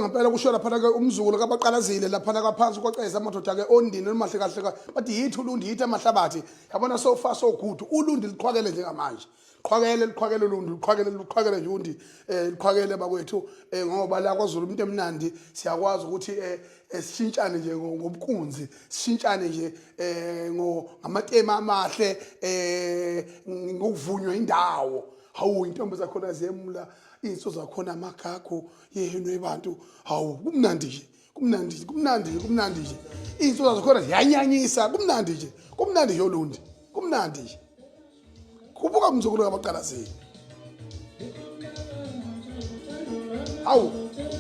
Ngempela kusho lapha ke umzukulu kabaqalazile lapha kaphansi kwaceza amadoda ke ondini olumahle kahle bathi yithi ulundi yithi amahlabathi yabona so far so good ulundi liqhwakele njengamanje liqhwakele ulundi liqhwakele nje undi liqhwakele bakwethu ngoba la kwaZulu umuntu emnandi siyakwazi ukuthi sishintshane nje ngobunkunzi sishintshane nje ngamatema amahle ngokuvunywa indawo hawu intombi zakhona ziyemula inso zakhona amagagu yeheno ebantu hawu kumnandi nje inso zakhona ziyanyanyisa kumnandi nje olundi kumnandi nje kubuka umzukulu kabaqalazini hawu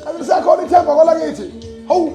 kanti sakhona ithemba kwalakithi hawu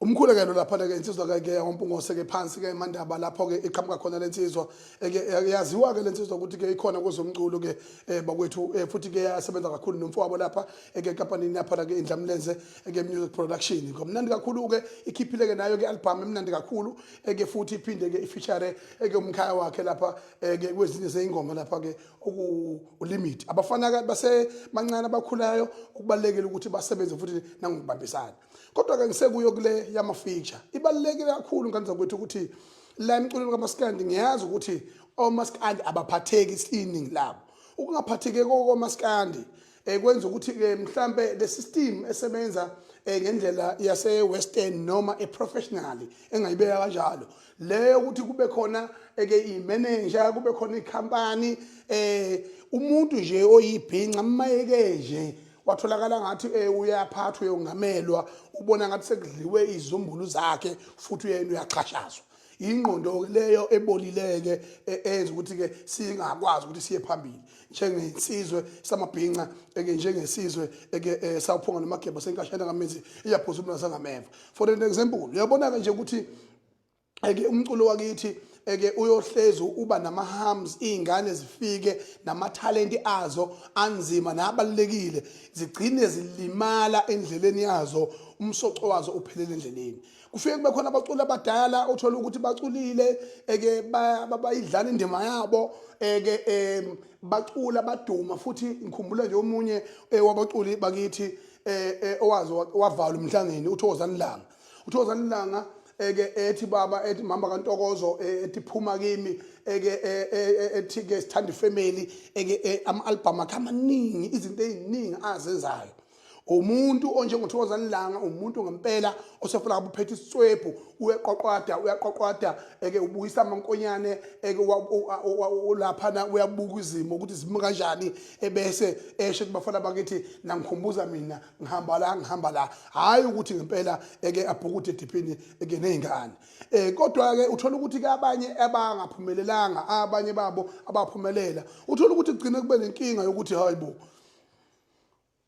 umkhulekelo lapha ke insizwa ke yampungose ke phansi ke mandaba lapho ke iqhamuka khona lensizwa ke yaziwa ke lensizwa ukuthi ke ikhona kwezomculo ke bakwethu futhi ke yasebenza kakhulu nomfowabo lapha ke company lapha ke Indlamlenze ke music production ngomnandi kakhulu ke ikhiphile ke nayo ke album emnandi kakhulu ke futhi iphinde ke ifeature ke umkhaya wakhe lapha ke kwezinye zeingoma lapha ke ulimit abafana ke base mancane abakhulayo ukubalekela ukuthi basebenze futhi nangokubambisana kodwa ke ngisekuyo kule yama-feature ibalulekile kakhulu ngani zakwethu ukuthi la emculweni kaMaskandi ngiyazi ukuthi oMaskandi abaphatheki isiningi labo ukungaphatheki koMaskandi kwenza ukuthi ke mhlambe le system esebenza ngendlela yase western noma professionally engayibeka kanjalo leyo ukuthi kube khona ke imanager kube khona ikhampani umuntu nje oyibhinqa mayeke nje watholakala ngathi uyaphathwa uyongamelwa ubona ngathi sekudliwe izumbulu zakhe futhi uyena uyaqhashazwa ingqondo leyo ebolileke enza ukuthi ke singakwazi ukuthi siye phambili njengensizwe samabhinqa njengesizwe sawuphonga namagebho senkashana ngamizi iyaphuzumula sangameva for an example uyabona ke nje ukuthi umculo wakithi uyohlezi uba nama-harms izingane zifike nama-talent azo anzima nabalekile zigcine zilimala endleleni yazo umsoco wazo uphelele endleleni kufike kube khona abaculi abadala uthola ukuthi baculile bayidlana indima yabo bacula baduma futhi ngikhumbula nje omunye wabaculi bakithi owazi wavala umhlangeni uThokozani Langa ethi baba ethi mama kaNtokozo ethi phuma kimi ethi ke sithanda family ama-album akhe amaningi izinto eziningi azenzayo umuntu onjengoThokozani Langa umuntu ngempela osefuna ukuphetha isitswebhu uyaqoqwada ubuyisa amankonyane lapha uyabuka izimo ukuthi zime kanjani ebese esho kubafana bakithi nangikhumbuza mina ngihamba la hayi ukuthi ngempela abhukuthe ediphini nezingane kodwa ke uthola ukuthi ke abanye abangaphumelelanga abanye babo abaphumelela uthola ukuthi kugcine kube nenkinga yokuthi hayibo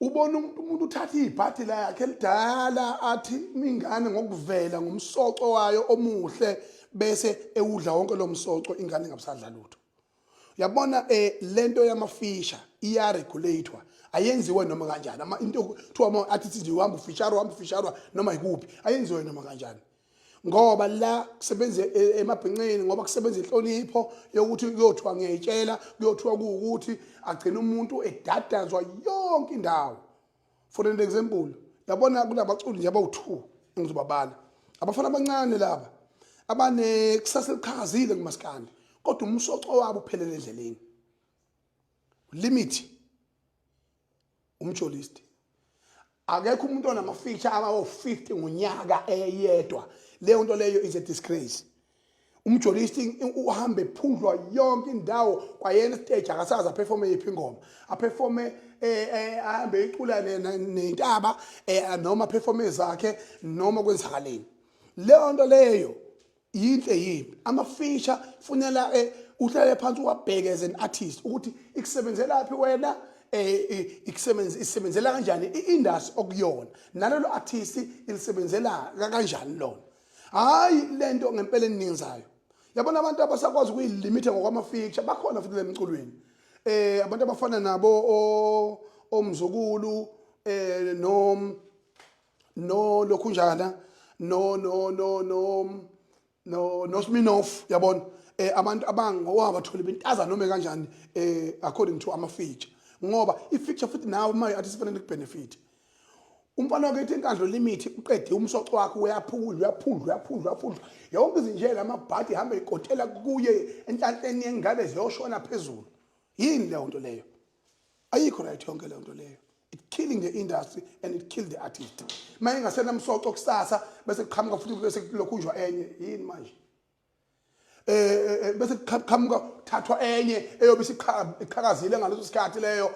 ubona umuntu uthatha ibhathi la yakhe lidala athi mingane ngokuvela ngomsoco wayo omuhle bese ewudla wonke lo msoco ingane ingabusadla lutho uyabona lento yama-feature iya-regulatewa ayenziwe noma kanjani into kuthiwa athi nje uhamba ufisharwa noma yikuphi ayenziwe noma kanjani ngoba la kusebenze emabhinqeni ngoba kusebenza inhlonipho yokuthi kuyothiwa ngiyayitshela kuyothiwa kuukuthi agcina umuntu edadazwa yonke indawo for an example yabona kulabaculi nje abawu2 engizobabala abafana abancane laba abane kusasa eliqhakazile kuMaskandi kodwa umsoco wabo uphelele endleleni limit umjolist akekho umuntu onama-feature abawu-50 ngonyaka eyedwa leyo nto leyo is a disgrace umjolist uhambe ephundlwa yonke indawo kwayena stage akasazi aperforme yiphi ingoma aperforme ahambe icula nentaba noma performance zakhe noma kwenzakaleni leyo nto leyo yinhle yimbi ama-feature funela uhlale phansi uwabheke as an artist ukuthi ikusebenzela phi wena isebenzela kanjani i-industry okuyona nalelo artist ilisebenzela kanjani lona hayi lento ngempela eningizayo yabona abantu abasakwazi ukuyilimita ngokwama-feature bakhona futhi lemculweni abantu abafana nabo omzukulu no lokhunjana no Sminoff yabona abantu abangowabathola bentaza noma kanjani according to ama feature ngoba I feature futhi nawe manje athi sifanele ukubenefit umfana wakhe inkandlo limit uqede umsoco wakhe uyaphundwa yonke izinjela amabhadi ihamba ikotela kuye enhlanhleni yengane ziyoshona phezulu yini leyo nto leyo ayikho right yonke leyo nto leyo it killing the industry and it killed the artist manje ngasena umsoco kusasa bese kuqhamuka futhi bese kulokhunjwa enye yini manje bese kuqhamuka thathwa enye eyobe isiqhakazile ngaleso sikhathi leyo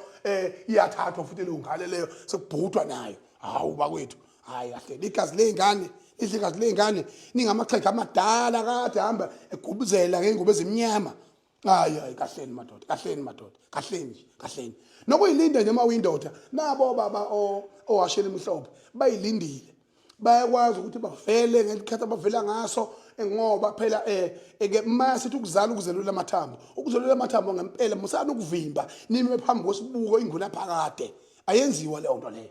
iyathathwa futhi leyo ngale leyo sekubhutwa nayo hawu bakwethu hayi kahle igazi lengane igazi lengane ningamaxhega amadala kade hamba egubuzela ngengubo ezimnyama hayi kahleni madoda kahleni nokuyilinda nje mawuyindoda nabo baba owashela imihlobo bayilindile bayakwazi ukuthi bavele ngelikhathi abavela ngaso ngoba phela masithi ukuzala ukuzelula amathambo ngempela musana ukuvimba nime phambi kwesibuko inguna phakade ayenziwa leyo nto leyo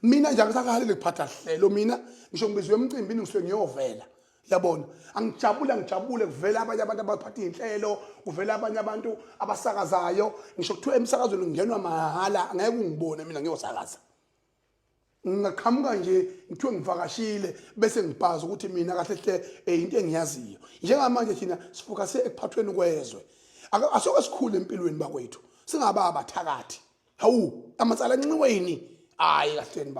mina nje angisakalele kuphatha hlelo mina ngisho ngibizwe emcimbini ngisuke ngiyovela yabona ngijabule kuvela abanye abantu abaphatha inhlelo kuvela abanye abantu abasakazayo ngisho kuthiwa emsakazweni ngingenwa mahala angeke ungibone mina ngiyosakaza ngaqhamuka nje ngithiwe ngivakashile bese ngibhaza ukuthi mina kahle hle into engiyaziyo njengamanje thina sifocus ekuphathweni kwezwe asoke sikhule empilweni bakwethu singaba abathakathi hawu amatsala ncinweni hayi kahleni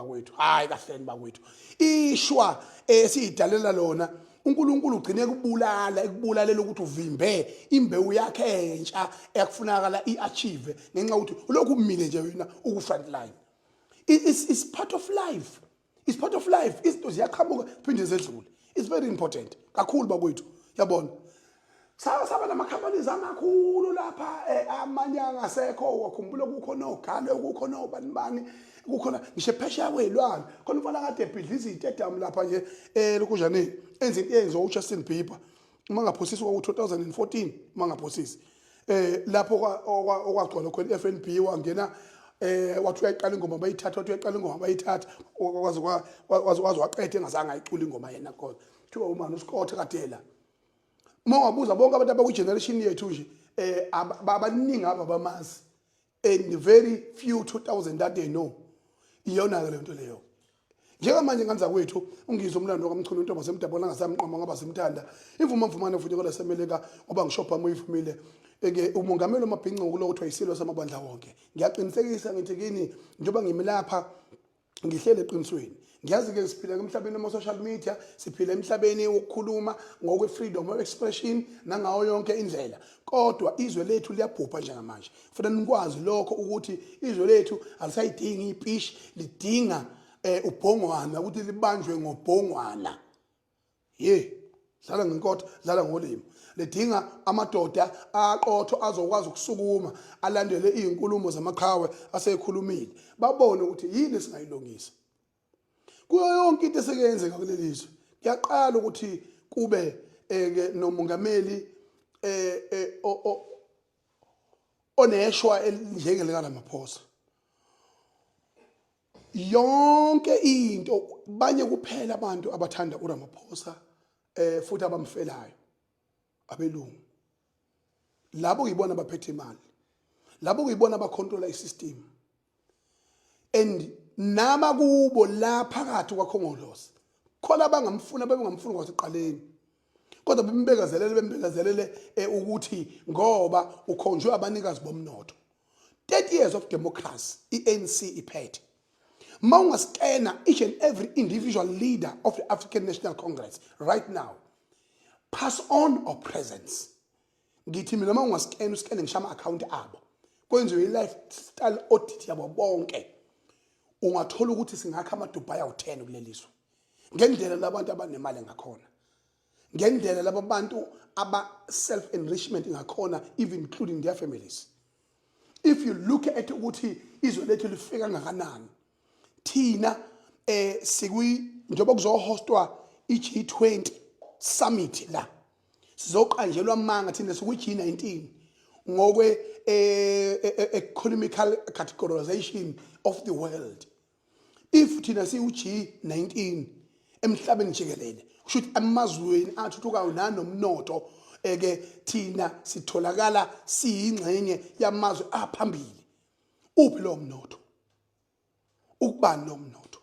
bakwethu ishwa esidalela lona uNkulunkulu ugcine ekubulalela ukuthi uvimbe imbewu yakhe entsha ekufunakala iachieve ngenxa ukuthi lokhu kumile nje wena ukufront line it's part of life izinto ziyaqhamuka phinde zedlule it's very important kakhulu bakwethu yabona saba namakhampani amakhulu lapha amanye angasekho wakhumbula kukhona ogalo kukhona obanibani kukhona ngisho phesha kwelwana khona umfana kade ebhidliza itedam lapha nje lokujaneni enza into eyenziwa uJustin Bieber uma ngaphosisi kwa2014 uma ngaphosisi lapho okwagcwala khona iFNB wangena wathi uyayiqala ingoma bayithatha wazi waqedwe engazange ayicula ingoma yena kodwa kuthiwa umani uScott Kadela uma ungabuza bonke abantu abakugeneration yethu nje abaningi aba bamazi and very few 2000 that they know iyona ke lento leyo njengamanje nganza kwethu ungizwe umlando kaMchunu intombi semdabona ngasamqama ngaba simthanda imvumamvumane futhi kodwa semeleka ngoba ngishopha moyivumile umongameli omabhinqa kulo kuthiwa isilo samabandla wonke ngiyaqinisekisa ngithi kini njengoba ngimi lapha ngihlele eqinisweni ngiyazi ke siphila emhlabeni wama social media siphila emhlabeni wokukhuluma ngokwe freedom of expression nangawo yonke indlela kodwa izwe lethu liyabhupha njengamanje kufanele nikwazi lokho ukuthi izwe lethu alisayidingi ipish lidinga ubhongwana ukuthi libanjwe ngobhongwana dlala ngenkotho dlala ngolimo lidinga amadoda aqotho azokwazi ukusukuma alandele izinkulumo zamaqhawe asekhulumile babone ukuthi yini singayilungisa kuyo yonke into esekenzeka kulelizwe ngiyaqala ukuthi kube nomongameli oneshwa elinjengeleka Ramaphosa yonke into banye kuphela abantu abathanda uRamaphosa futhi abamfelayo abelungu labo uyibona abaphethe imali labo uyibona abacontrola isystem and nama kubo la phakathi kwakhongolosi khona bangamfuna bebengamfuni kwasiqaleni kodwa bembekezelele ukuthi ngoba ukhonjwe abanikazi bomnotho 30 years of democracy iANC iphethe Maungaskena each and every individual leader of the African National Congress right now, pass on or presence. Ngithi mina maungaskena uskene ngishama account abo. Kwenziwe lifestyle audit yabo bonke. Ungathola ukuthi singakha amaDubai awu10 kulelizwe. Ngendlela labantu abanemali ngakhona. Ngendlela labantu aba self enrichment ngakhona even including their families. If you look at ukuthi izwe lethu lifika ngakanani thina njoba kuzohostwa iG20 summit la sizoqanjelwa manga thina sikuyi G19 ngokwe economical categorization of the world. If thina siyu G19 emhlabeni jikelele kusho ukuthi amazweni athuthukayo nanomnotho eke thina sitholakala siyingxenye yamazwe aphambili. Uphi lo mnotho? Ukubani lo mnotho?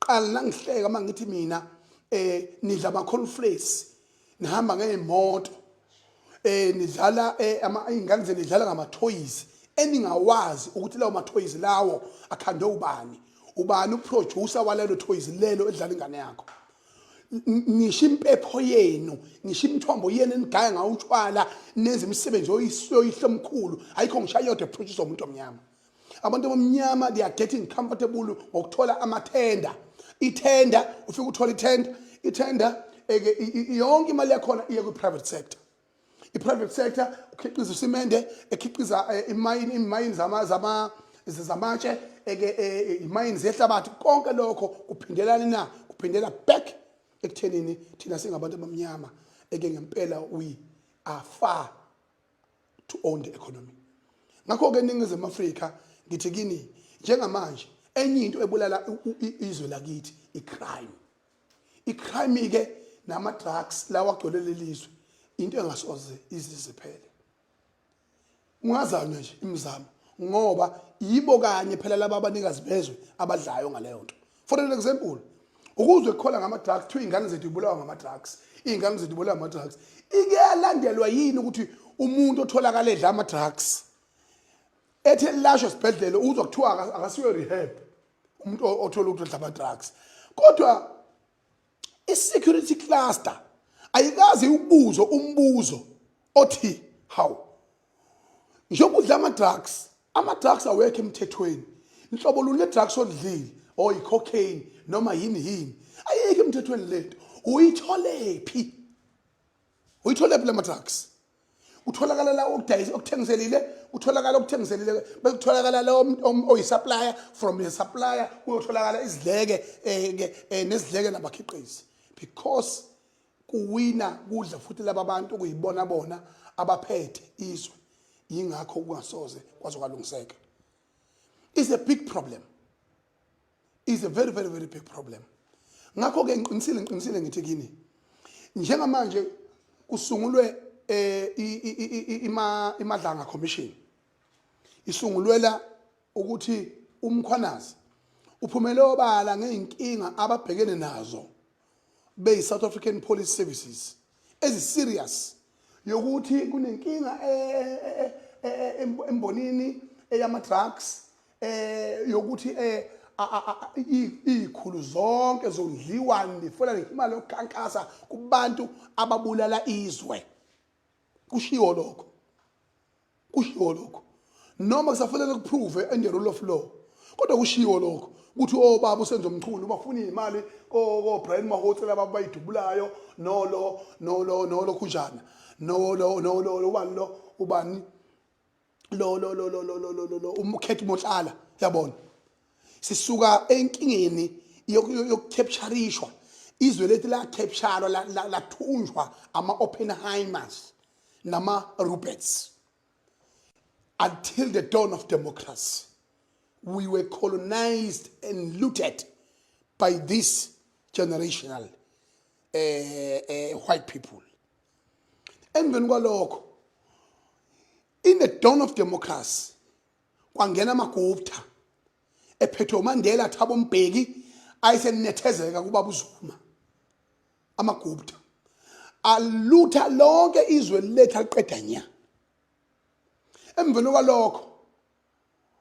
Qala nangihleka mangithi mina nidla ama cornflakes nihamba ngeemoto nidlala ingane zenu nidlala ngama toys eningawazi ukuthi lawo ma toys lawo akhandwe ubani uproducer walelo toys lelo edlala ingane yakho. Ngisho impepho yenu ngisho imithombo yenu enigaya ngawo utshwala nenze imisebenzi oyihlomkhulu ayikho ngishaya yodwa producer umuntu omnyama. Abantu abamnyama they are getting comfortable ngokuthola amathenda. Ithenda ufika uthola ithenda yonke imali yakhona iye ku private sector. I-private sector ukhiqiza usimende ekhiqiza imayini zamatshe imayini zehlabathi konke lokho kuphindelana kuphindela back ekuthenini thina singabantu abamnyama ngempela we are far to own the economy. Ngakho ke eNingizimu Afrika ngithi kini njengamanje enye into ebulala izwe lakithi i-crime ke nama drugs lawa agcwele lizwe into engasoze iziziphele. Ungazanywa nje imizamo ngoba yibo kanye phela laba abanikazi bezwe abadlayo ngaleyo nto. For an example, ukuzwe khona ngama drugs kuthiwa ingane zethu ibulawa ngama drugs, ingane zethu ibulawa ngama drugs. Ikeyalandelwa yini ukuthi umuntu otholakala edla ama drugs ethe lasho esibhedlela uzwa kuthiwa akasiyo rehab umuntu othola ukuthi udla ama drugs. Kodwa i-security cluster ayikazi ukubuzo umbuzo othi how njengoba udla ama drugs awekho emthethweni. Inhlobo lule drugs odlile or i-cocaine noma yini ayikho emthethweni lento. Uyithole phi lama drugs? Utholakala la okuthengiselile bekutholakala la oyisupplier from the supplier uyotholakala izidleke nezidleke nabakhiqizi because kuwina kudla futhi laba bantu kuyibona abaphethe izwe yingakho kungasoze kwazokalungiseka. It's a big problem. It's a very big problem. Ngakho ke ngiqinisile ngithi kini njengamanje kusungulwe imadlanga commission isungulwela ukuthi umkhwanazi uphumele obala ngeinkinga ababhekene nazo be South African Police Services serious yokuthi kunenkinga embonini eyama drugs yokuthi ikhulu zonke zondliwa ndifuna imali yokukhankasa kubantu ababulala izwe. Kushiwo lokho noma kusafanele kuprove and the rule of law kodwa kushiwo lokho ukuthi obaba usenza umchulu bafuna imali ko Brian Mahotse laba bayidubulayo no kunjana no ubani lo umkhethi Mohlala yabona sisuka enkingeni yokucaptureishwa izwe lethu la capture la thunjwa ama Oppenheimers nama Ruperts until the dawn of democracy. We were colonized and looted by these generational white people. And when kwalokho in the dawn of democracy kwangena amaGupta ephethe uMandela Thabo Mbeki ayisenethezeka kuba uZuma amaGupta alutha lonke izwe lethu aliqeda nya. Emveni kwalokho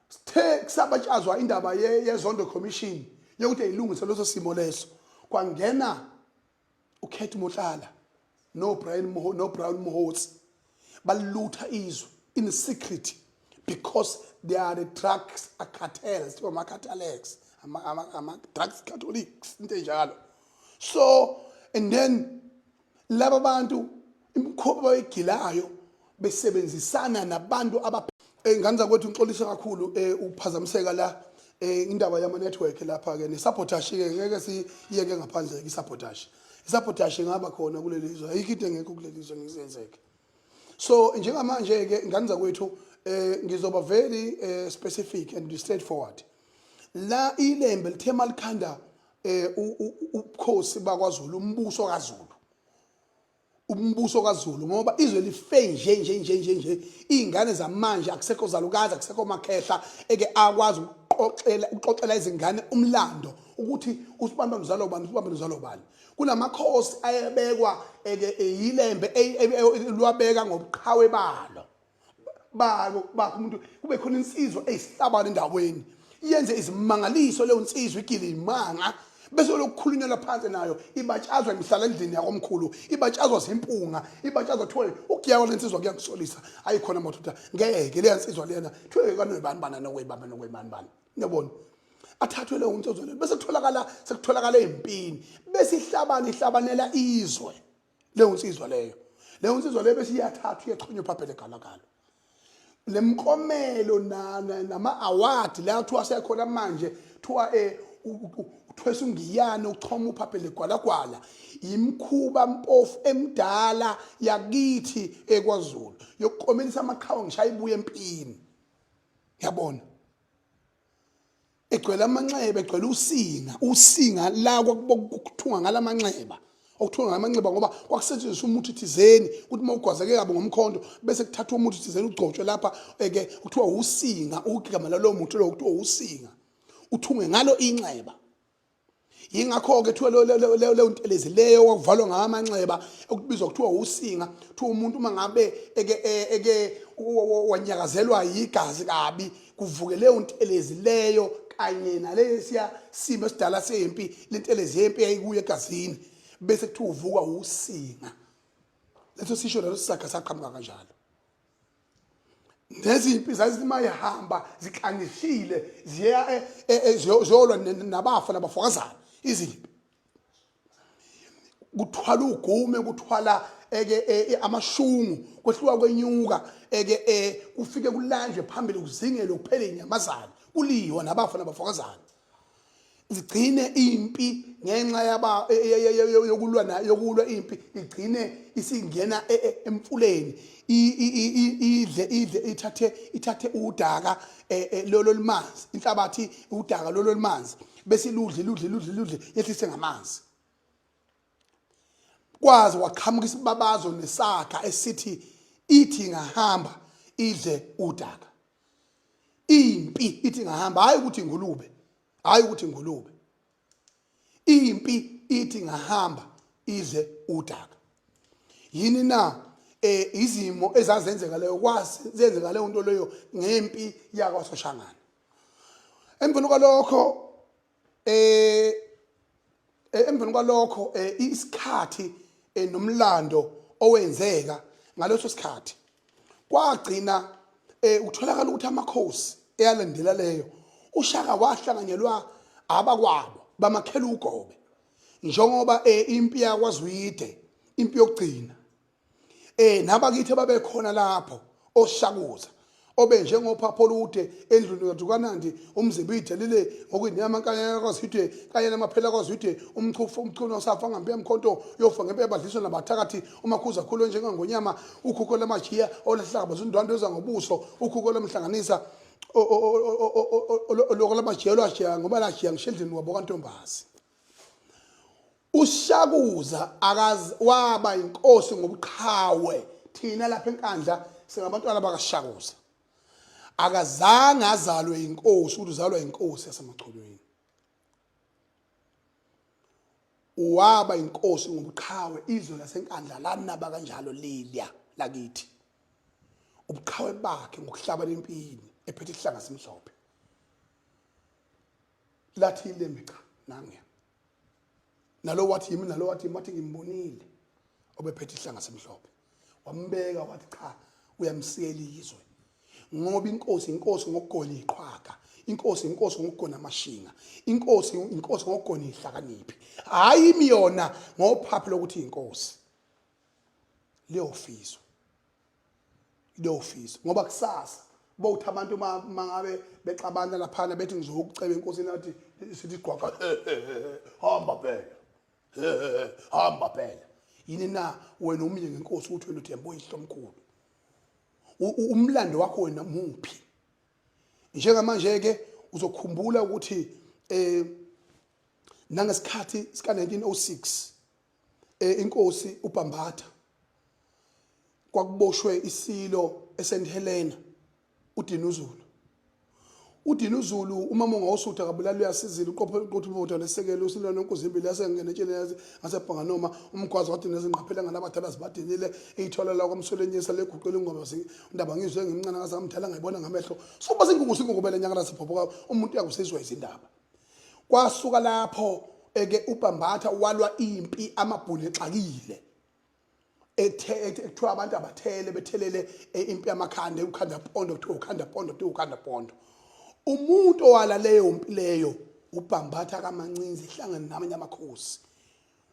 sithe kusabatshazwa indaba yezondo commission yokuthi ayilungise leso simo leso kwangena uKhethi Mohlala no Brian Mahotse balutha izwe in secret because they are the drugs cartels or cartels drugs Catholics into enjalo. So and then laba bantu imkhoba bayigilayo besebenzisana nabantu nganza kwethu ngixolisa kakhulu uphazamiseka la indaba yama network lapha ke nesabotage ke ngeke siyeke ngaphandle isabotage ngaba khona kulelizwe ayikho into engekho kulelizwe ngisenzeke. So njengamanje ke ingane zakwethu ngizoba very specific and straightforward. La ilembe lithe malikhanda ubukhosi bakwaZulu, umbuso kaZulu. Umbuso kaZulu ngoba izwe life nje izingane zamanje akusekho zalukazi akusekho makhehla eke akwazi uqoqela izingane umlando ukuthi usibamba uzalo bani usibamba uzalo bani. Kunamakhosi ayebekwa eke yilembe lwabeka ngobuqhawe balo umuntu kube khona insizwa eyihlabana endaweni yenze izimangaliso leyo insizwa ikilimanga bese lokukhulunywa phansi nayo ibatshazwa imihlala endlini yakomkhulu ibatshazwa zempunga ibatshazwa kuthiwe ukuyawa lensizwa kuyangisolisa ayikhona madoda ngeke le nsizwa lena kuthiwe kanobani bana nokwebani ngiyabona athathwe leyo insizwa lena bese sekutholakala empini bese ihlabanela izwe leyo insizwa leyo bese iyathathwa iyachonywa phaphela egalagala lemkomelo nama award la kuthiwa sekhona manje kuthiwa uthwesa ungiyana uchoma uphaphele gwalagwala imkhuba mpofu emdala yakithi ekwaZulu yokuqomelisa amaqhawe ngishaya ibuye empini yabona egcwele amanxeba egcwele usinga la kuthunga ngalamanxeba okuthunga ngamanxeba ngoba kwakusetshenziswa umuthi thizeni ukuthi mawugwazeke kabi ngomkhondo bese kuthathwa umuthi thizeni ugcotshwe lapha eke kuthiwa usinga ukugama lo muthi lo kuthiwa usinga uthunge ngalo inxeba. Yingakho ke kuthiwa le ntelezi leyo wakuvalwa ngamanxeba okubizwa kuthiwa usinga kuthiwa umuntu mangabe eke wanyakazelwa yigazi kabi kuvuke le ntelezi leyo kanye nalesiya simo esidala sempi lentelezi yempi yayikuye egazini bese kuthiwa uvuka usinga leso sisho leso sakha saqhamuka kanjalo. Nezimpi zazimayihamba zikanishile ziya zolwa nabafa nabafokazana izimpi kuthwala ugume kuthwala amashungu kwehluka kwenyuka kufike kulanjwe phambili kuzingele kuphele inyamazana kuliwa nabafa nabafokazana zigcine impi ngenxa yokulwa impi igcine isingena emfuleni idle ithathe udaka lolo limanzi inhlabathi udaka lolo limanzi bese ludle yehlise ngamanzi kwazi waqhamuka isibabazo nesakha esithi ithi ngahamba idle udaka impi ithi ngahamba hayi ukuthi ingulube impi ithi ngahamba idle udaka yini na izimo ezazenzeka leyo kwazi zenzeka leyo nto leyo ngempi yakwaSoshangana emveni kwalokho isikhathi nomlando owenzeka ngaleso sikhathi kwagcina utholakala ukuthi amakhosi eyalandela leyo uShaka wahlanganyelwa abakwabo bamakhela ugobe njengoba impi yakwaZwide impi yokugcina nabakithi babekhona lapho oshakuza obe njengoPhapholude endluni kaDukanandi umzibide lile ngokuyinyama kanye kwaZwide kanye namaphela kwaZwide umchuno osafa ngambe emkhonto yofa ngempe badliswa nabathakathi umakhuza khulu njengangonyama ukhukho lamajiya olahlaba zindwando ezangobuso ukhukho lemhlanganisa lokulamajiya lwajiya ngoba lajiya ngishedlini wabo kantombazi uShakuza waba inkosi ngobuqhawe thina lapha enkandla singabantwana bakaShakuza akazange azalwe inkosi ukuthi uzalwa inkosi yasemachulweni waba inkosi ngobuqhawe izwe lasenkandla lanaba kanjalo lilya lakithi ubuqhawe bakhe ngokuhlabana empini ephethe isihlanga simhlophe lathi ilembe cha nangiya nalo wathi mathi ngimbonile obephethe isihlanga simhlophe wambeka wathi cha uyamsiyela izwe ngoba inkosi ngokugona iqhwaga inkosi ngokugona amashinga inkosi ngokugona ihlakaniphi hayi imiyona ngophaphe lokuthi inkosi leyo fiso ngoba kusasa bawuthi abantu mangabe bexabana laphana bethi ngizokuceba inkosini nathi sithi gqwaqa hamba phela yini na wena umye ngenkosi uthi wena uThemba uyihlomkhulu umlando wakho wena muphi. Njengamanje ke uzokhumbula ukuthi nangesikhathi sika 1906 inkosi uBhambatha kwakuboshwe isilo eSt Helena uDinuzulu umama ongawusutha kabulala uyasizile uqophe uvotha lesekelo usilo nonkuzimbili yasengena etshele yazi ngasebhanga noma umgwazi wathi nezingqaphela ngalabadala zibadinile eyithola la kwamsolenyisa leguqela ingoma indaba ngizwe ngimncane ngasamthala ngayibona ngamehlo soba singungubele nyanga lasiphoboka umuntu uyakusizwa izindaba. Kwasuka lapho eke uBhambatha walwa impi amabhulu exakile ekuthiwa abantu abathele bethelele impi yamakhanda ukhanda pondo kuthiwa ukhanda pondo. Umuntu owala leyo mpi leyo uBhambatha kaMancinzi ehlangana namanye amakhosi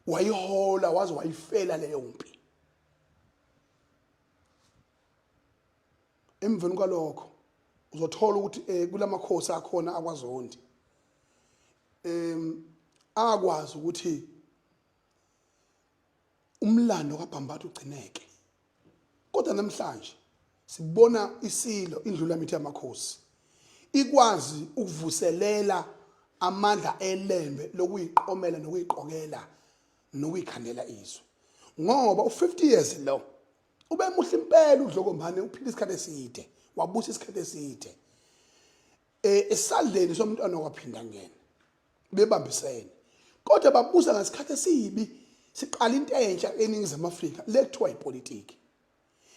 wayihola waze wayifela leyo mpi. Emveni kwalokho uzothola ukuthi kulamakhosi akhona akwaZondi akwazi ukuthi umlando kaBhambatha ugcineke. Kodwa namhlanje sibona isilo indlula mithi yamakhosi ikwazi ukuvuselela amandla elembe lokuyiqomela nokuyiqokela nokuyikhandela izwe. Ngoba u50 years lo ube muhle impela uDlokombane uphila isikhathi eside wabusa isikhathi eside esandleni somntwana okwaphinda ngene bebambisene. Kodwa babusa ngesikhathi esibi siqala into entsha eningizimu Afrika lekuthiwa ipolitiki.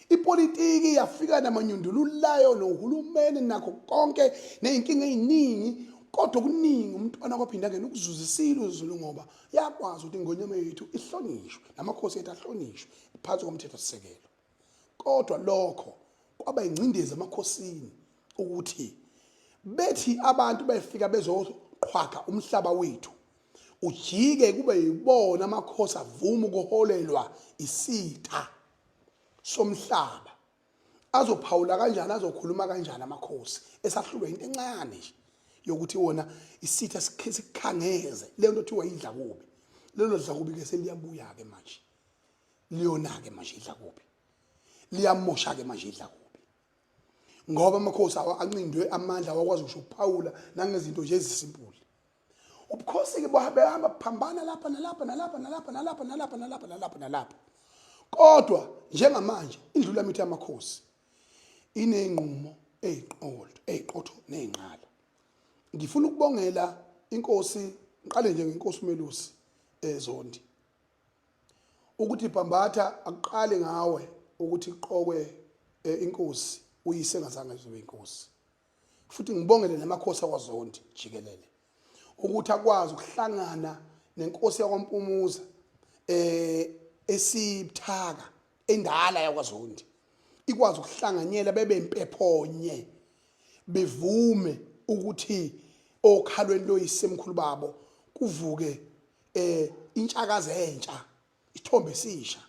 Ipolitiki yafika namanyundululayo nohulumeni nakho konke nezinkinga eziningi kodwa kuningi umntwana kwaphinda ngene ukuzuzisile uZulu ngoba yakwazi ukuthi ingonyama yethu ihlonishwe namakhosi ethu ahlonishwe phansi komthetho sisekelo. Kodwa lokho kwaba ingcindezi emakhosini ukuthi bethi abantu befika bezoqhwaga umhlaba wethu ujike kube yibona amakhosi avuma ukuholelwa isitha somhlaba. Azophawula kanjani azokhuluma kanjani amakhosi esahlulwe into encane nje yokuthi wona isitha sikhangeze le nto thiwa idlakubi. Lelo dlakubi ke seliyabuya ke manje liyona ke manje idlakubi liyamosha ke manje idlakubi ngoba amakhosi ancindwe amandla wakwazi ukusho ukuphawula nangezinto nje ezisimpuli. Ubukhosi ke bahamba phambana lapha nalapha. Kodwa njengamanje indlula mithi yamakhosi inenqumo eziqotho nezinqala. Ngifuna ukubongela inkosi ngiqale nje ngenkosi uMelusi Zondi ukuthi Bhambatha aqale ngawe ukuthi iqokwe inkosi uyise ngazange zibe inkosi. Futhi ngibongele namakhosi akwaZondi jikelele ukuthi akwazi ukuhlangana nenkosi yakwaMpumuza esibthaka endala yakwaZondi ikwazi ukuhlanganyela bebe impephonye bevume ukuthi okhalweni loyisemkhulu babo kuvuke intshakazi entsha isithombe esisha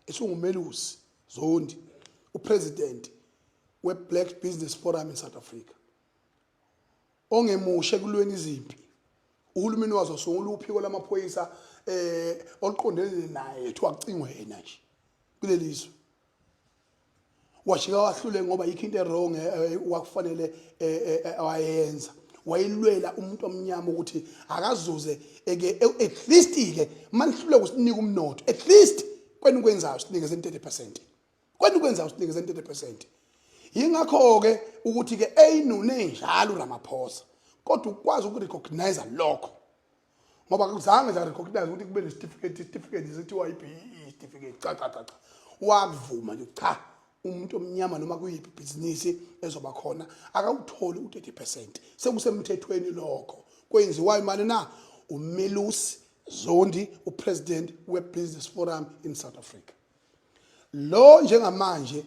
esinguMelusi Zondi upresident weBlack Business Forum in South Africa ongemushe kulweni izimpi. Uhulumeni wazo songula uphiko lamaphoyisa oluqondene naye ethu acingwe yena nje kulelizwe washika wahlule ngoba yikho into wrong wakufanele wayenza wayilwela umuntu omnyama ukuthi akazuze at least ke manihlule kusinika umnotho at least kwenikwenzayo sinikeze 30%. Kwenikwenzayo sinikeze 30%. Yingakho ke ukuthi ke eyinune njalo uRamaphosa kodwa ukwazi ukurecognize lokho ngoba kuzange za recognize ukuthi kube certificate esithiwa iBEE certificate cha wakuvuma nje cha umuntu omnyama noma kuyiphi business ezoba khona akawutholi u30%. Sekusemthethweni lokho kwenziwa imali na uMelusi Zondi upresident weBusiness Forum in South Africa. Lo njengamanje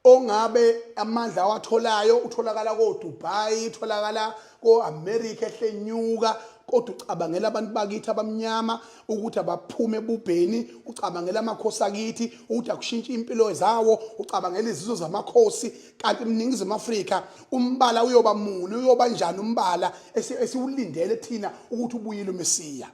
ongabe amandla awatholayo utholakala ko Dubai utholakala ko America ehlenyuka kodwa ucabangela abantu bakithi abamnyama ukuthi abaphume ebubheni ucabangela amakhosi akithi ukuthi akushintsha impilo zawo ucabangela izizwe zamakhosi kanti eningizimu Afrika umbala uyoba muni uyoba njani umbala esiwulindele thina ukuthi ubuyile uMesiya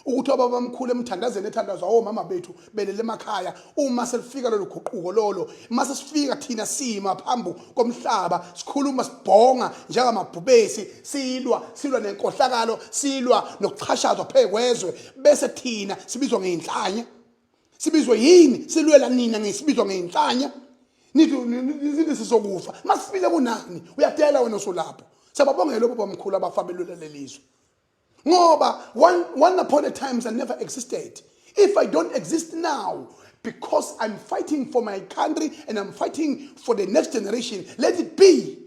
ukuthi ababamkhulu emthandazweni ethandazwa omama bethu belele emakhaya uma selifika lelo guquko lolo mase sifika thina sima phambi komhlaba sikhuluma sibhonga njengamabhubesi silwa nenkohlakalo silwa nokuchashazwa phekwezwe bese thina sibizwa ngeinhlanya sibizwe yini silwela nina ngesibizwa ngeinhlanya nithi sizokufa masifile kunani uyadela wena osolapho sababongela obabamkhulu abafabelula lelizwe ngoba one upon a times I never existed. If I don't exist now, because I'm fighting for my country and I'm fighting for the next generation, let it be.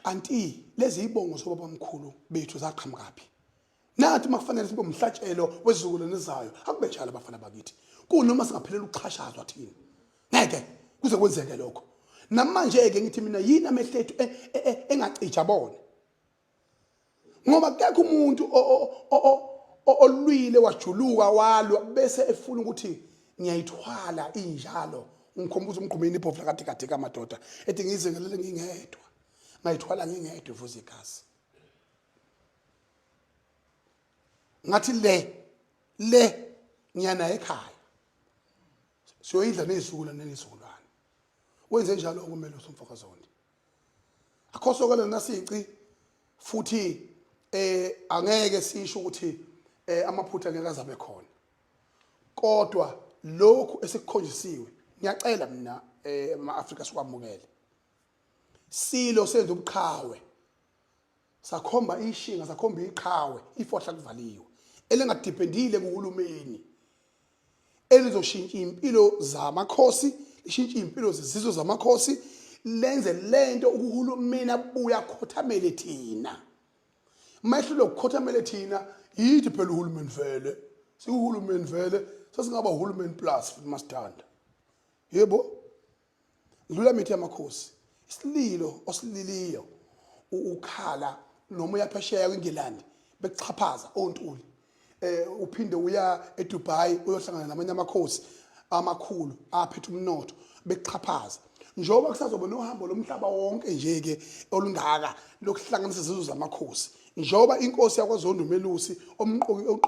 Kanti lezi ibongo sobabamkhulu bethu zaqhamukapi. Nathi makufanele sibe umhlatshelo wezizukulwane ezayo. Akube njalo abafana bakithi. Kunoma singaphelela ukuxhashazwa thina. Ngeke kuze kwenzeke lokho. Namanje ke ngithi mina yini amehlethu engacija bona. Ngoba akekho umuntu olwile wajuluka walwa bese efuna ukuthi ngiyayithwala injalo ngikhombuza umgqumeni iphofla kade kamadoda ethi ngizengelele ngingedwa ngayithwala ngingedwa ivuza igazi ngathi le ngiyana ekhaya siyoyidla nezizukulwane wenze njalo okumele usumfokazondi akhosokela nasici futhi angeke sisho ukuthi amaphutha ngeke azabe khona kodwa lokhu esikukhonjisiwe ngiyacela mina ama-Afrika sikwamukele silo senza ubuqhawe sakhomba ishinga sakhomba iqhawe ifohla kuvaliwe elingadipendile kuhulumeni elizoshintsha impilo zamakhosi lishintsha impilo zezizwe zamakhosi lenze lento ukuhulumeni abuya khothamele thina mayehlule ukukhothamele thina yithi phela uhulumeni vele siuhulumeni vele sasingaba uhulumeni plus futhi masithanda yebo ndlula mithi yamakhosi isililo osililiyo ukhala noma uyaphesheya kwingilandi bekuchaphaza ontuli uphinde uya eDubai uyohlangana namanye amakhosi amakhulu aphethe umnotho bekuchaphaza njengoba kusazoba nohambo lomhlaba wonke nje ke olungaka lokuhlanganisa izizwe zamakhosi njengoba inkosi yakwaZondo Melusi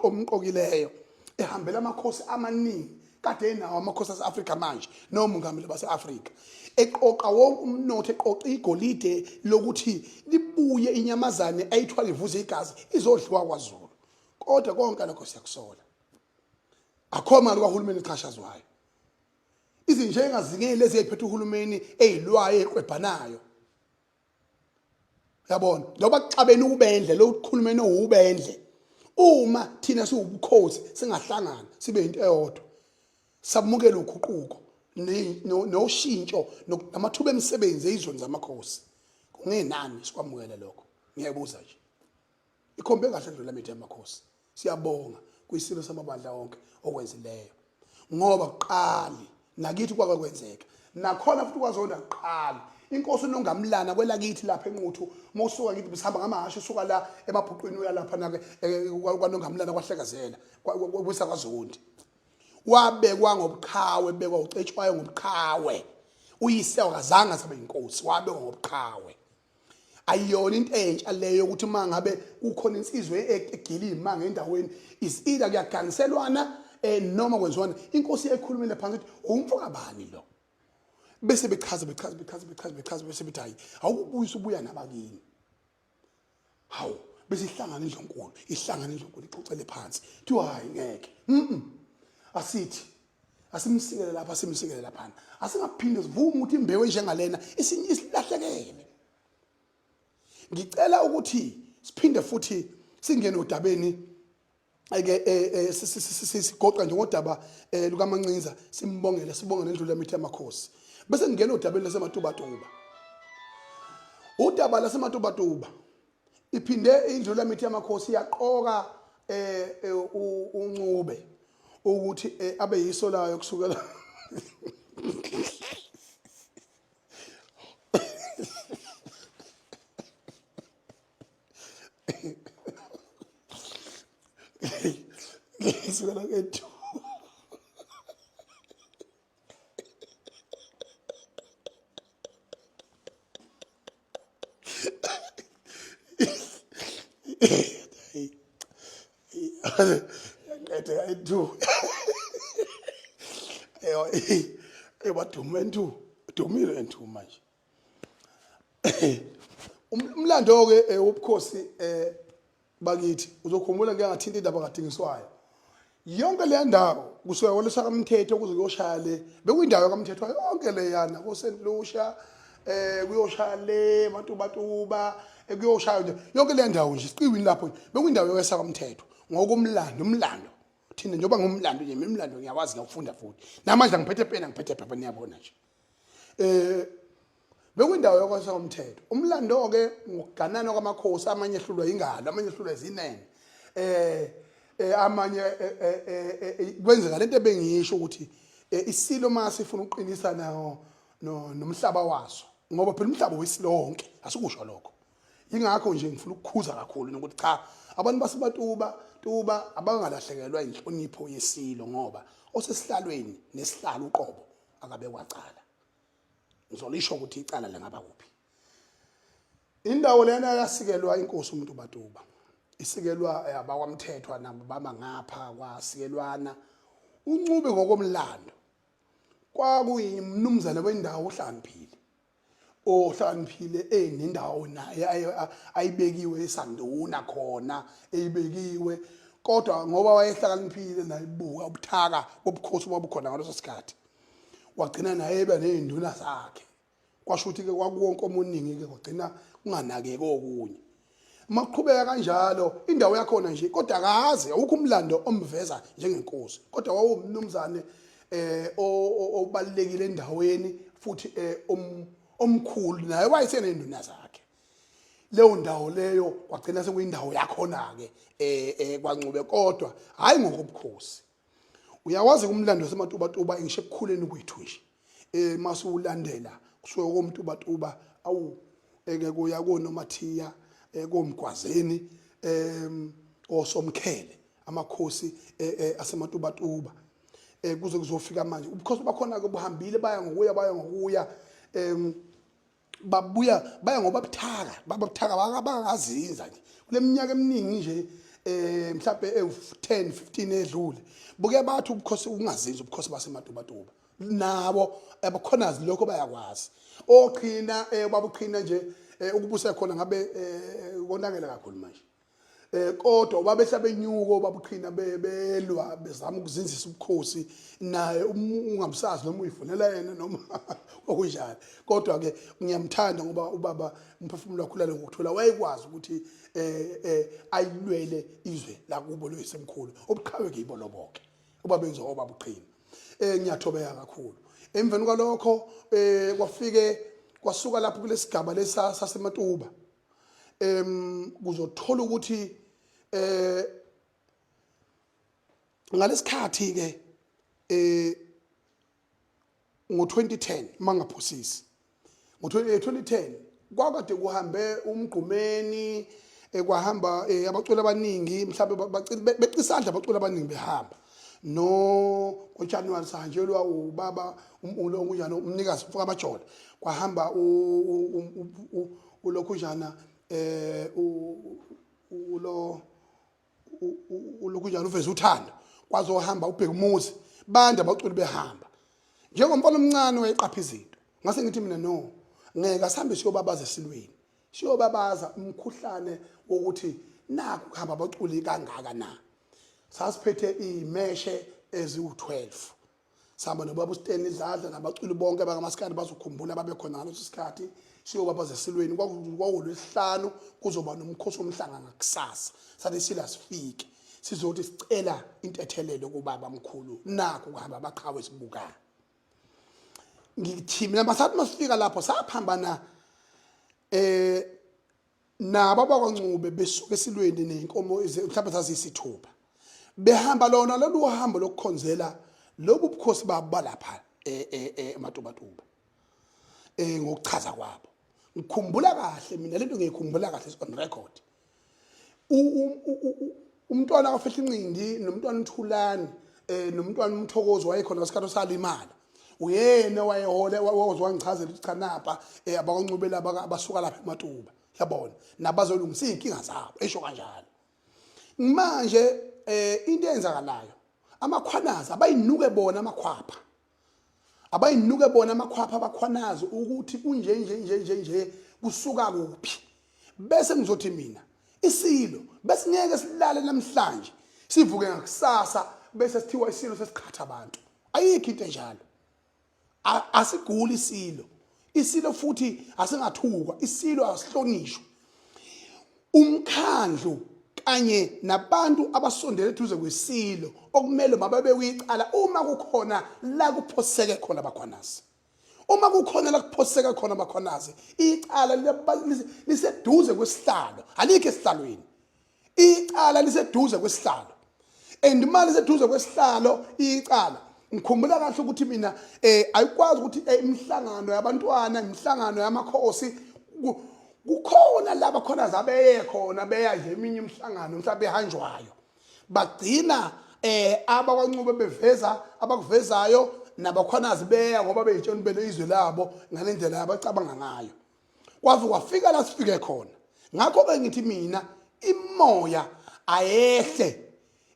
omqokileyo ehambela amakhosi amaningi kade enawo amakhosi ase-Afrika manje nomongameli base-Afrika eqoqa wonke umnotho eqoqa igolide lokuthi libuye inyamazane ayithwala ivuze igazi izodliwa kwaZulu kodwa konke lokho siyakusola akho mali kahulumeni echashazwayo izinje engazingeli eziphethe uhulumeni ezilwayo eqwebhanayo yabona ngoba kuxabene ubendle lo ukhulumene ubendle uma thina siwubukhosi singahlangana sibe into eyodwa sabumukela uguquko noshintsho namathuba emisebenzi ezizweni zamakhosi kungenani sikwamukela lokho ngiyabuza nje ikhombe kahle ndlela mithi yamakhosi siyabonga kuyisilo samabandla wonke okwenzileyo ngoba kuqali nakithi kwakwenza nakhona futhi kwaZonda kuqala inkosi nongamlana kwelakithi lapha enquthu mawusuka kithi bisihamba ngamahashe usuka la emabhuqweni uya lapha na kwanongamlana kwahlekazela kwisa kwaZondi wabekwa ngobuqhawe bekwa ucetshwayo ngobuqhawe uyise wakazange sabe inkosi wabekwa ngobuqhawe ayiyona into entsha leyo ukuthi mangabe kukhona insizwe egilima ngendaweni is either kuyagangiselwana noma kwenziwana inkosi ekhulumile phansi ukuthi umfoka bani lo bese bechaza bese bethi hayi awukubuyisa ubuya nabakini hawu bese ihlangana indlonkulu ixoxele phansi thi hayi ngeke asithi asimsikele lapha simsikele lapha asingaphinde sivume ukuthi imbewu enjengalena isilahlekele ngicela ukuthi siphinde futhi singene odabeni ake sigoqa nje ngodaba lukaMancinza simbongele sibonga nendlula mithi yamakhosi bese ngingena odabeni lasematubatuba udaba lasematubatuba iphinde indlula mithi yamakhosi yaqoka uNcube ukuthi abe yiso layo kusukela kusukela kethu Ngete ayidu. Badume ntu. Dumile ntu manje. Umlando ke ubukhosi bakithi uzokhumbula ngeke ngathinta indaba kadingiswayo. Yonke le ndawo kusuka kolesa kaMthetho kuze kuyoshaya le bekuyindawo kaMthetho yonke le yana ko St Lucia kuyoshaya le Matubatuba kuyoshaya nje yonke le ndawo nje siqiwini lapho bekuyindawo yokwesa kaMthetho umlando thina njengoba ngumlando nje imlando ngiyakwazi ngiyafunda futhi namanje ngiphethe pena ngiphethe phepha niyabona nje bekuyindawo yokwesa kaMthetho umlando ke ngokuganana kwamakhosi amanye ehlulwa ingalo amanye ehlulwa izinene amanye kwenzeka lento ebengisho ukuthi isilo mase ifuna uqinisa nawo nomhlaba waso ngoba phela umhlaba wesilonke asikusho lokho ingakho nje ngifuna ukukhuza kakhulu nokuthi cha abantu basebatuba abangalahlekelwa inhlonipho yesilo ngoba osesihlalweni nesihlalo uqobo akabe kwacala ngizolisho ukuthi icala lengaba kuphi indawo lena yasikelwa inkosi umuntu batuba isikelwa abakwamthethwa nabo baba ngapha kwasikelwana uncube ngokomlando kwakuyimnumzana wendawo uhlaniphile ohlaniphile nendawo naye ayibekiwe esanduna khona eyibekiwe kodwa ngoba wayehlakaniphile nayibuka ubuthaka bobukhosi obukhona ngaleso sikhathi wagcina naye eba nezinduna zakhe kwasho ukuthi ke kwakuwonke omuningi ke wagcina kunganakeke okunye maqhubeka kanjalo indawo yakhona nje kodwa akaze awukho umlando omveza njengenkosi kodwa wawumnumzane obalekile endaweni futhi omkhulu naye wayesenenduna zakhe leyo ndawo leyo wagcina sekuyindawo yakhona ke kwancube kodwa hayi ngokubukhosi uyawazi kumlando wasematubatuba ngisho ekukhuleni kwethu nje masulandela kusuke komtubatuba awu kuya koNomathiya komgwazeni osomkhele amakhosi asematubatuba kuze kuzofika manje ubukhosi bakhona ke buhambile baya ngokuya babuya baya ngoba babuthaka bangazinza nje kuleminyaka eminingi nje mhlawumbe 10 15 edlule buke bathi ubukhosi ungazinza ubukhosi basematubatuba nabo abakhonazi lokho bayakwazi oqhina babuqhina nje ukubusa khona ngabe konakela kakhulu manje kodwa babehla benyuko babuqhina belwa bezama ukuzinzisa ubukhosi naye ungamsazi noma uyifunela yena noma okunjalo kodwa ke ngiyamthanda ngoba ubaba umphefumulo wakhe ulale ngokuthola wayekwazi ukuthi ayilwele izwe la kubo loyisemkhulu obuqhawe ngiboloboke ubabenza obabuqhina ngiyathobeka kakhulu emveni kwalokho kwasuka lapho kulesigaba lesasematuba kuzothola ukuthi ngalesikhathi ke ngo2010 mangaphosisi ngo2010 kwakade kuhambe umgqumeni kwahamba abaculi abaningi mhlawumbe becisandla abaculi abaningi behamba no ngoJanuary sahanjelwa ubaba unjani umnikazi ufuka amajola kwahamba ulokhujana ulokhujana uveza uthando kwazohamba ubheka umuzi bande abaculi behamba njengomfana omncane wayeqapha izinto ngase ngithi mina no ngeke asambe siyobabaza esilweni siyobabaza umkhuhlane wokuthi naku kuhamba abaculi kangaka na sasiphethe imeshe eziwu12 sihamba nobaba uSteni Idladla nabaculi bonke bakamaskandi bazokhumbula babekhona ngaleso sikhathi siyobabaza esilweni kwakulwesihlanu kuzoba nomkhosi omhlanga ngakusasa sathi sila sifike sizothi sicela intethelelo kubaba mkhulu naku kuhamba abaqhawe sibuka ngithi mina basathi masifika lapho saphambana nabo abakwancube besuka esilweni nenkomo mhlawumbe sasisithupha behamba lona lolu hambo lokukhonzela lobu bukhosi babalapha ematubatuba ngokuchaza kwabo ngikhumbula kahle mina lento ngiyikhumbula kahle on record umntwana kafehla incindi nomntwana uNthulani nomntwana uMthokozo wayekhona ngesikhathi salimala uyena wayehola wangichazela ukuthi cha napa abakwancubela abasuka lapha eMatuba yabona nabazolungisa inkinga zabo esho kanjalo manje into eyenzakalayo amakhwanazi abayinuke bona amakhwapha abayinuke bona amakhwapha abakhwanazi ukuthi kunje nje kusuka kuphi bese ngizothi mina isilo bese ngeke silale namhlanje sivuke ngakusasa bese sithiwa isilo sesiqhatha abantu ayikho into enjalo asiguli isilo futhi asingathukwa isilo asihlonishwe umkhandlu kanye nabantu abasondele eduze kwesilo okumele mababe kuyicala uma kukhona la kuphoseke khona abakhwanazi uma kukhona la kuphoseka khona abakhwanazi icala liseduze kwesihlalo alikho esihlalweni icala liseduze kwesihlalo and imali liseduze kwesihlalo icala ngikhumbula kahle ukuthi mina ayikwazi ukuthi imihlangano yabantwana imihlangano yamakhosi kukhona laba khona zabeye khona beya nje eminye imihlangano mhlawumbe ehanjwayo bagcina abakwancube beveza abakuvezayo nabakhwanazi beya ngoba beyitshela bele izwe labo ngalendlela yabacabanga ngayo kwaze kwafika la sifike khona ngakho ke ngithi mina imoya ayehle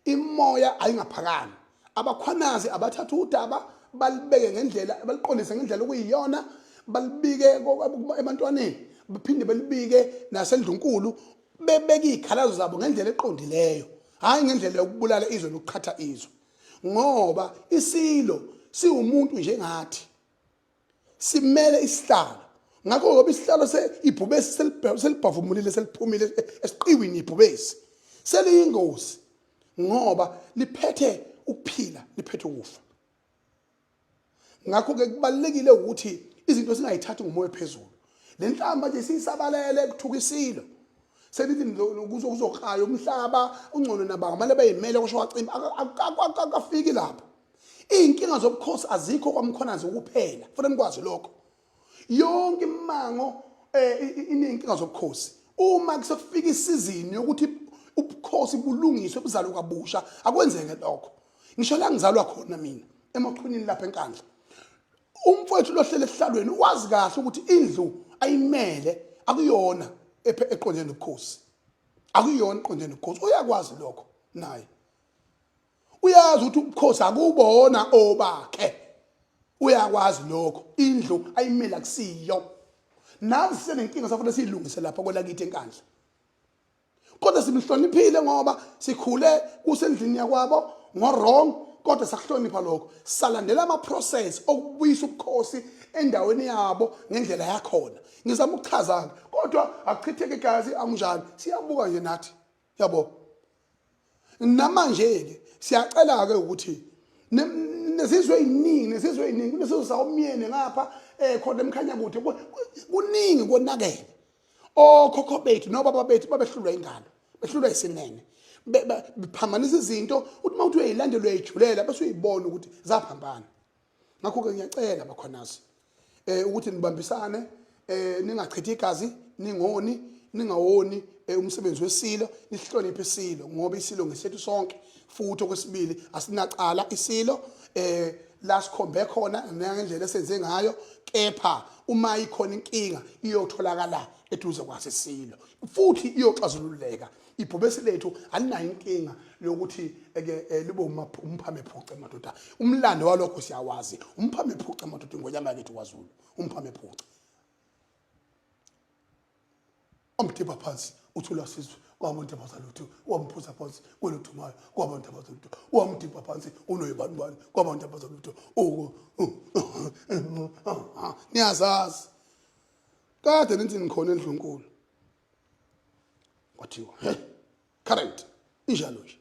imoya ayingaphakami abakhwanazi abathatha udaba balibeke ngendlela baliqondise ngendlela okuyiyona balibike ebantwaneni baphinde balibike nasendlunkulu bebeka izikhalazo zabo ngendlela eqondileyo hayi ngendlela yokubulala izwe lokuqhatha izwe ngoba isilo siwumuntu njengathi simele isihlalo ngakho ngoba isihlalo seibhubesi selibhavumulile seliphumile esiqiwini ibhubesi seliyingozi ngoba liphethe ukuphila liphethe ukufa ngakho ke kubalekile ukuthi izinto singayithathi ngomoya phezulu lenhlamba nje sisabalele ekuthukisilo selithi kuzokhaya umhlaba ungcono nabanga manje bayimele kusho wacimba akafiki lapha inkinga zobukhosi azikho kwamkhwanazi kuphela kufanele nikwazi lokho yonke imango inenkinga zobukhosi uma kusefika isizini yokuthi ubukhosi bulungiswe buzalwe kabusha akwenzeke lokho ngisho la ngizalwa khona mina emachunini lapha enkandla umfowethu lohlele esihlalweni wazi kahle ukuthi indlu ayimele akuyona eqondene nobukhosi akuyona eqondene nobukhosi uyakwazi lokho naye uyazi ukuthi ubukhosi akubona obakhe uyakwazi lokho indlu ayimela kusiyo nazi senenkinga safanele siyilungise lapha kwelakithi enkandla kodwa simhloniphile ngoba sikhule kusendlini yakwabo ngorong kodwa sakuhlonipha lokho salandela ama process okubuyisa ubukhosi endaweni yabo ngendlela yakhona ngizama ukuchaza kodwa akuchitheke igazi angunjani siyabuka nje nathi yabo namanje ke siyacela ke ukuthi nesizwe iningi kunesizwe sawumyeni ngapha khona emkhanya kude kuningi konakele okhokho bethu nobaba bethu babehlulwa ingalo behlulwa isinene bephambanisa izinto uthi mawuthi uyayilandela uyayijulela bese uyibona ukuthi zaphambana ngakho ke ngiyacela abakhwanazi ukuthi nibambisane ningachithi igazi ningawoni umsebenzi wesilo nihloniphe isilo ngoba isilo ngesethu sonke futhi okwesibili asinaqala isilo la sikhombe khona ngendlela esenze ngayo kepha uma ikhona inkinga iyotholakala eduze kwasesilo futhi iyoxazululeka ibhubesi lethu alinayo inkinga lokuthi libe umphame phuce madoda umlando walokho siyawazi umphame phuce madoda ngonyama lethu kwaZulu umphame phuce omthipa phansi uthula sizwe kwabantu abazalutho wamphuza phansi kweluthumayo kwabantu abazalutho wamthipa phansi unoyibani bani kwabantu abazalutho niyazazi kade nithi nikhona endlunkulu kwathiwa current injalo nje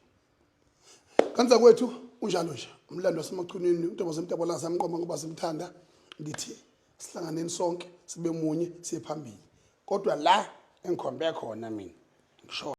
kanza kwethu unjalo nje umlando wasemachunini uNtokozo Mtabala samqoma ngoba simthanda ngithi sihlanganeni sonke sibe munye siye phambili kodwa la engikhombe khona mina ngisho